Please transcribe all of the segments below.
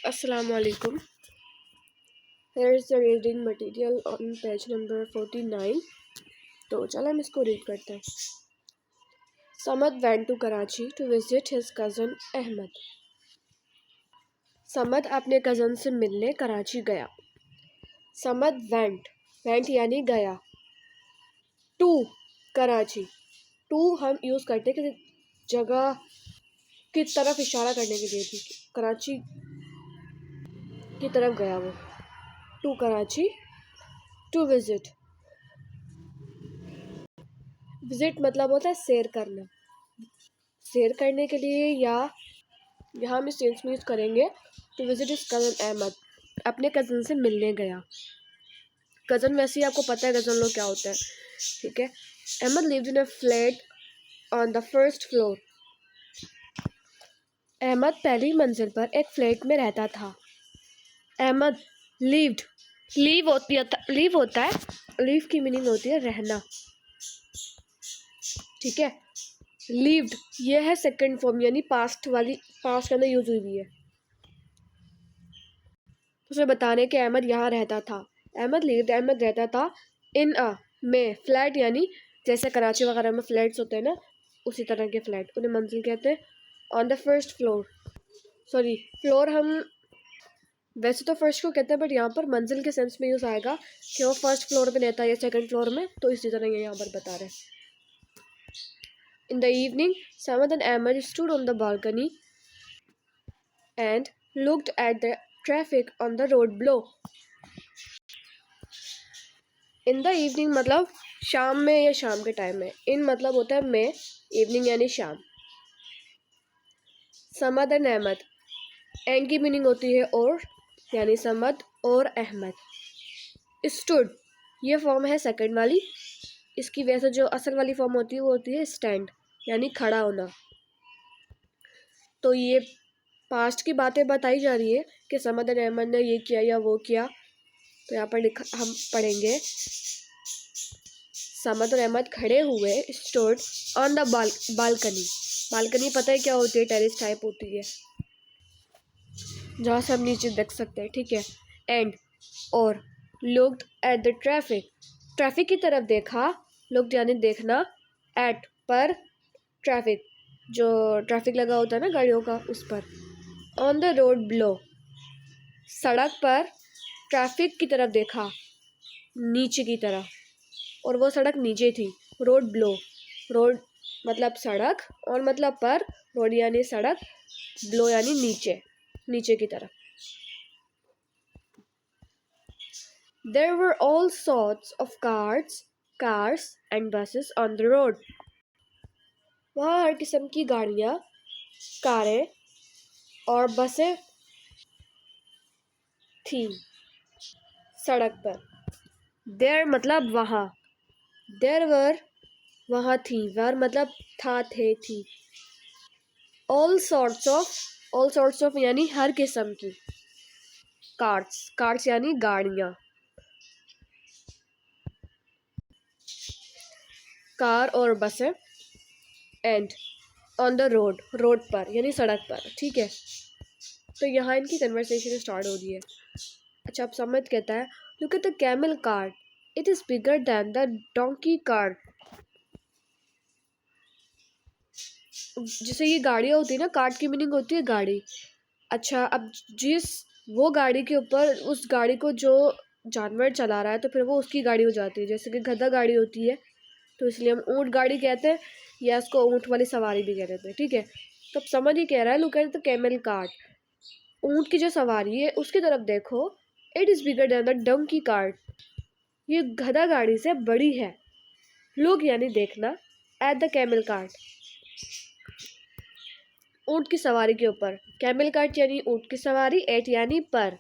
Assalamualaikum. Here is the reading material on page number 49. तो चलो हम इसको रीड करते हैं. Samad went to Karachi to visit his cousin Ahmed. Samad अपने कज़न से मिलने कराची गया. समद वेंट यानी गया. टू कराची. टू हम यूज़ करते हैं किसी जगह की तरफ इशारा करने के लिए भी. कराची की तरफ गया वो. To Karachi. To visit. Visit मतलब होता है सैर करना. सैर करने के लिए या यहाँ हम इस सेंस में यूज़ करेंगे to visit his cousin Ahmed. अपने कज़न से मिलने गया. कज़न वैसे ही आपको पता है कज़न लोग क्या होता है, ठीक है. Ahmed lived in a flat on the first floor. Ahmed पहली मंजिल पर एक फ्लैट में रहता था. अहमद लिव्ड. लीव होता है. लीव की मीनिंग होती है रहना, ठीक है. लिव्ड ये है सेकंड फॉर्म यानी पास्ट के अंदर यूज हुई है. उसे बताने के अहमद यहाँ रहता था. अहमद रहता था इन अ में. फ्लैट यानी जैसे कराची वगैरह में फ्लैट्स होते हैं ना, उसी तरह के फ्लैट. उन्हें मंजिल कहते हैं. On the first floor. Sorry, floor हम वैसे तो फर्स्ट को कहते हैं, बट यहाँ पर मंजिल के सेंस में यूज़ आएगा कि वो फर्स्ट फ्लोर पे रहता है या सेकंड फ्लोर में, तो इसी तरह ये यहाँ पर बता रहे हैं. In the evening, Samad and Ahmed stood on the balcony and looked at the traffic on the road below. In the evening मतलब शाम में या शाम के टाइम में. इन मतलब होता है में, इवनिंग यानी शाम. समद एंड अहमद. एंड की मीनिंग होती है और, यानी समद और अहमद. स्टूड ये फॉर्म है सेकंड वाली. इसकी वैसे जो असल वाली फॉर्म होती है वो होती है स्टैंड यानी खड़ा होना. तो ये पास्ट की बातें बताई जा रही है कि समद और अहमद ने ये किया या वो किया. तो यहाँ पर हम पढ़ेंगे समद और अहमद खड़े हुए. Stood on the balcony. Balcony पता है क्या होती है? टेरेस टाइप होती है जहाँ से हम नीचे देख सकते हैं, ठीक है. एंड और लुक्ड एट द ट्रैफिक की तरफ देखा. लुक्ड यानी देखना. एट पर ट्रैफिक जो ट्रैफिक लगा होता है ना गाड़ियों का, उस पर. ऑन द रोड बिलो सड़क पर. ट्रैफिक की तरफ देखा नीचे की तरफ, और वो सड़क नीचे थी. Road below. रोड मतलब सड़क और मतलब पर. रोड यानी सड़क, बिलो यानी नीचे, नीचे की तरफ. There were all sorts of cars and buses on the road. वहाँ हर किस्म की गाड़ियाँ, कारें और बसें थी सड़क पर. There मतलब वहाँ. There were वहाँ थी. Were मतलब था, थे, थी. All sorts of यानी हर किस्म की. Cars यानी गाड़ियाँ. कार और बसें. एंड ऑन द रोड पर यानी सड़क पर, ठीक है. तो यहाँ इनकी कन्वर्सेशन स्टार्ट हो रही है. अच्छा, अब समद कहता है look at the camel cart. It is bigger than the donkey cart. जैसे ये गाड़ियाँ होती है ना, कार्ट की मीनिंग होती है गाड़ी. अच्छा, अब जिस वो गाड़ी के ऊपर उस गाड़ी को जो जानवर चला रहा है तो फिर वो उसकी गाड़ी हो जाती है. जैसे कि गधा गाड़ी होती है तो इसलिए हम ऊँट गाड़ी कहते हैं, या इसको ऊँट वाली सवारी भी कह देते हैं, ठीक है. तो अब समझ ये कह रहा है look at the camel cart. ऊँट की जो सवारी है उसकी तरफ देखो. It is bigger than the donkey cart. ये गधा गाड़ी से बड़ी है. लुक यानी देखना. एट द कैमल कार्ट ऊँट की सवारी के ऊपर. कैमल कार्ट यानी ऊँट की सवारी. एट यानी पर.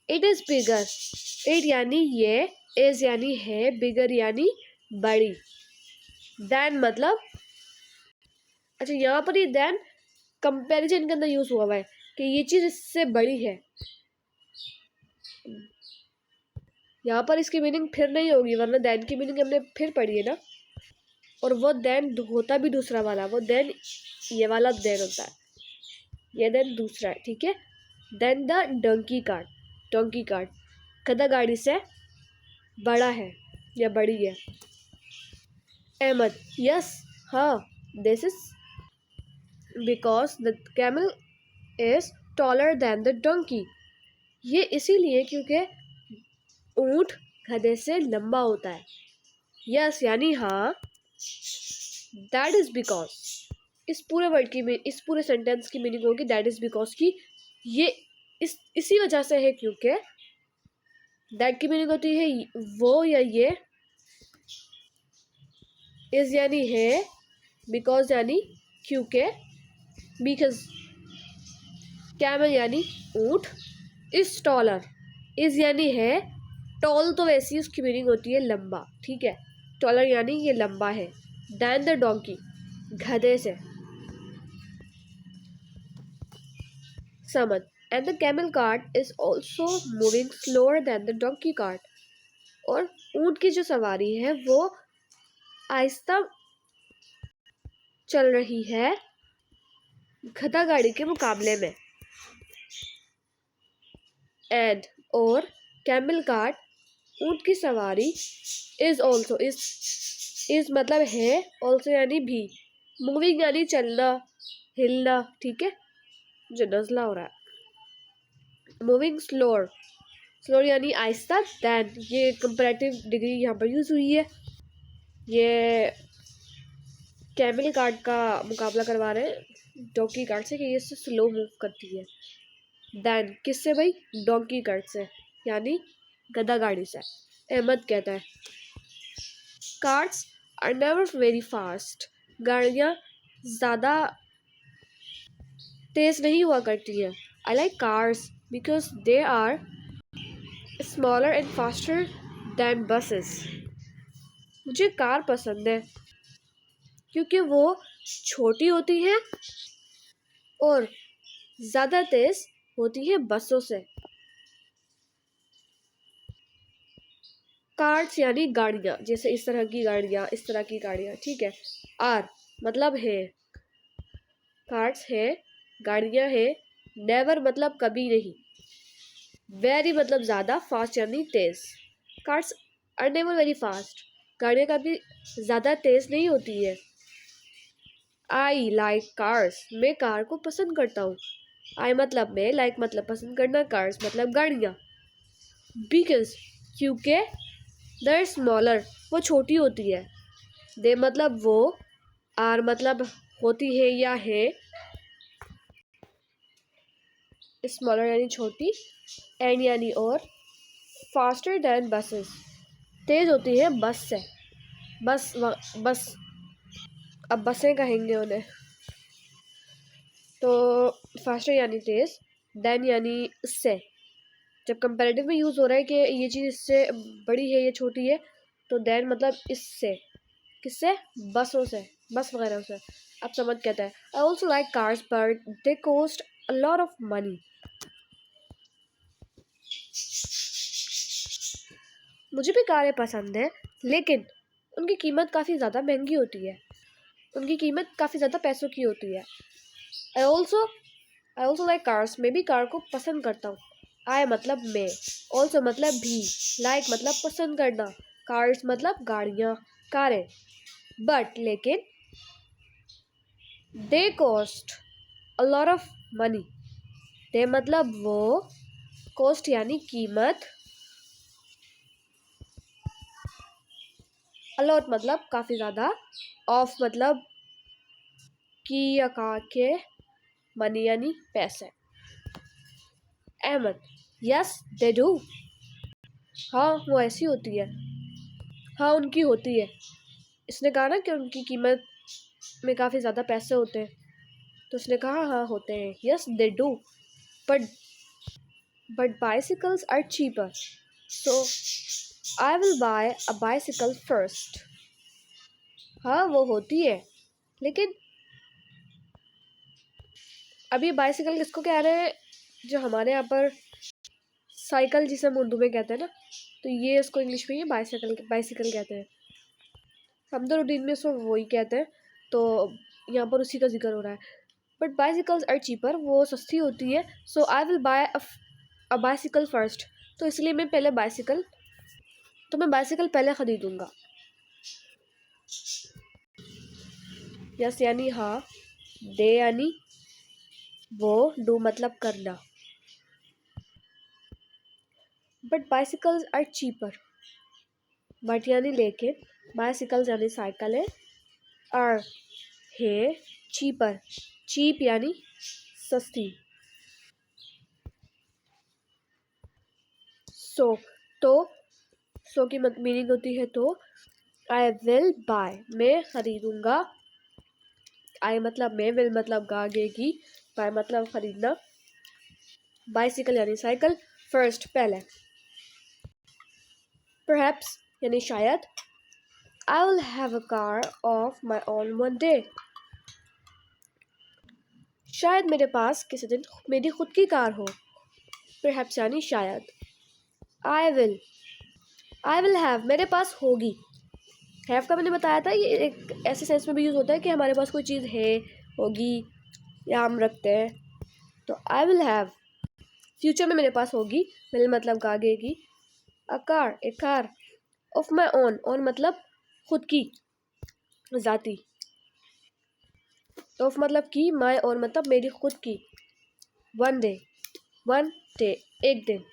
It is bigger. इट यानी ये. इज़ यानी है. बिगर यानी बड़ी. दैन मतलब, अच्छा यहाँ पर ये दैन कंपैरिजन के अंदर यूज़ हुआ है कि ये चीज़ इससे बड़ी है. यहाँ पर इसकी मीनिंग फिर नहीं होगी, वरना दैन की मीनिंग हमने फिर पढ़ी है ना. और वो दैन होता भी दूसरा वाला. वो दैन ये वाला दैन होता है, ये दैन दूसरा है, ठीक है. देन द डोंकी कार्ट गधा गाड़ी से बड़ा है या बड़ी है। अहमद, यस, हाँ, this is because the camel is taller than the donkey. ये इसीलिए क्योंकि ऊंट गधे से लंबा होता है। यस यानी हाँ, दैट इज बिकॉज, इस पूरे सेंटेंस की मीनिंग होगी दैट इज बिकॉज की ये इसी वजह से है क्योंकि दैट की मीनिंग होती है वो या ये, इज यानी है, बिकॉज यानी क्योंकि, बिकॉज कैमल यानी ऊंट, इज टॉलर, इज यानी है, टॉल तो वैसी उसकी मीनिंग होती है लंबा, ठीक है, टॉलर यानी ये लंबा है, दैन द डोंकी गधे से। समझ, and the camel cart is also moving slower then the donkey cart, और ऊंट की जो सवारी है वो आहिस्ता चल रही है गधा गाड़ी के मुकाबले में। एंड और कैमल कार्ट ऊंट की सवारी इज ऑल्सो, इज मतलब है, ऑल्सो यानी भी, मूविंग यानी चलना हिलना, ठीक है, जो नजला हो रहा है। मूविंग स्लोअर, स्लोअर यानी आहिस्ता, दैन ये कंपैरेटिव डिग्री यहाँ पर यूज हुई है। ये कैमल कार्ट का मुकाबला करवा रहे हैं डोंकी कार्ट से कि ये इससे स्लो मूव करती है। दैन किससे भाई, डोंकी कार्ट से यानी गधा गाड़ी से। अहमद कहता है carts are never very fast, गाड़ियाँ ज़्यादा तेज़ नहीं हुआ करती हैं। I like cars because they are smaller and faster than buses. मुझे कार पसंद है क्योंकि वो छोटी होती हैं और ज़्यादा तेज़ होती है बसों से। कार्स यानी गाड़ियाँ, जैसे इस तरह की गाड़ियाँ, इस तरह की गाड़ियाँ, ठीक है। आर मतलब है, कार्स है, गाड़ियाँ है, नेवर मतलब कभी नहीं, वेरी मतलब ज़्यादा, फास्ट यानी तेज़। Cars are never very fast, गाड़ियाँ कभी ज़्यादा तेज़ नहीं होती है। आई लाइक कार्स, मैं कार को पसंद करता हूँ। आई मतलब मैं, लाइक मतलब पसंद करना, कार्स मतलब गाड़ियाँ। बिकॉज क्योंकि, दे स्मॉलर वो छोटी होती है, दे मतलब वो, आर मतलब होती है या है, स्मॉलर यानी छोटी, एंड यानी और, फास्टर दैन बसेस तेज होती है बस से। बस अब बसें कहेंगे उन्हें, तो फास्टर यानी तेज, दैन यानी उससे, जब कंपैरेटिव में यूज़ हो रहा है कि ये चीज़ इससे बड़ी है, ये छोटी है, तो दैन मतलब इससे, किससे, बसों से, बस वगैरह से। अब समझ कहता है I also like cars but they cost a lot of money. मुझे भी कारें पसंद है लेकिन उनकी कीमत काफ़ी ज़्यादा महंगी होती है, उनकी कीमत काफ़ी ज़्यादा पैसों की होती है। आई ऑल्सो लाइक कार्स, मैं भी कार को पसंद करता हूँ। आई मतलब मैं, ऑल्सो मतलब भी, लाइक मतलब पसंद करना, कार्स मतलब गाड़ियाँ, कारें, बट लेकिन, they cost a lot of money, they मतलब वो, कॉस्ट यानी कीमत, अलॉट मतलब काफ़ी ज़्यादा, ऑफ मतलब की या का के, मनी यानी पैसे। अहमद, यस दे डू, हाँ वो ऐसी होती है, हाँ उनकी होती है। इसने कहा ना कि उनकी कीमत में काफ़ी ज़्यादा पैसे होते हैं, तो उसने कहा हाँ होते हैं, yes they do, but bicycles are cheaper, so I will buy a bicycle first. हाँ वो होती है लेकिन, अब ये बाइसिकल किसको कह रहे हैं, जो हमारे यहाँ पर साइकिल जिसे हम उर्दू में कहते हैं ना, तो ये इसको इंग्लिश में ये बाइसिकल कहते हैं। हम तो रूटीन में इसको वही कहते हैं, तो यहाँ पर उसी का जिक्र हो रहा है। बट बाइसिकल्स आर चीपर, वो सस्ती होती है। So I will buy a bicycle first, तो इसलिए मैं पहले बाइसिकल पहले ख़रीदूँगा। यस यानी हाँ, दे यानी वो, डू मतलब करना। But bicycles are cheaper, but यानी लेकिन, बाइसिकल्स यानी साइकिल है, आर है, चीपर, चीप यानी सस्ती। सो तो सो की मीनिंग होती है तो। आई विल बाय मैं खरीदूंगा, आई मतलब मैं, विल मतलब गागेगी, बाय मतलब खरीदना, बाइसिकल यानी साइकिल, फर्स्ट पहले, परहैप्स यानी शायद, I will have a car of my own one day, शायद मेरे पास किसी दिन मेरी खुद की कार हो, परहैप्स यानी शायद। आई विल हैव मेरे पास होगी, हैव का मैंने बताया था ये एक ऐसे सेंस में भी यूज़ होता है कि हमारे पास कोई चीज़ है, होगी, या हम रखते हैं। तो आई विल हैव फ्यूचर में मेरे पास होगी, विल मतलब आगेगी, अ कार एक कार, ऑफ माई ओन मतलब खुद की, ज़ाती, ऑफ मतलब की, माई ओन मतलब मेरी खुद की, वन डे एक दिन।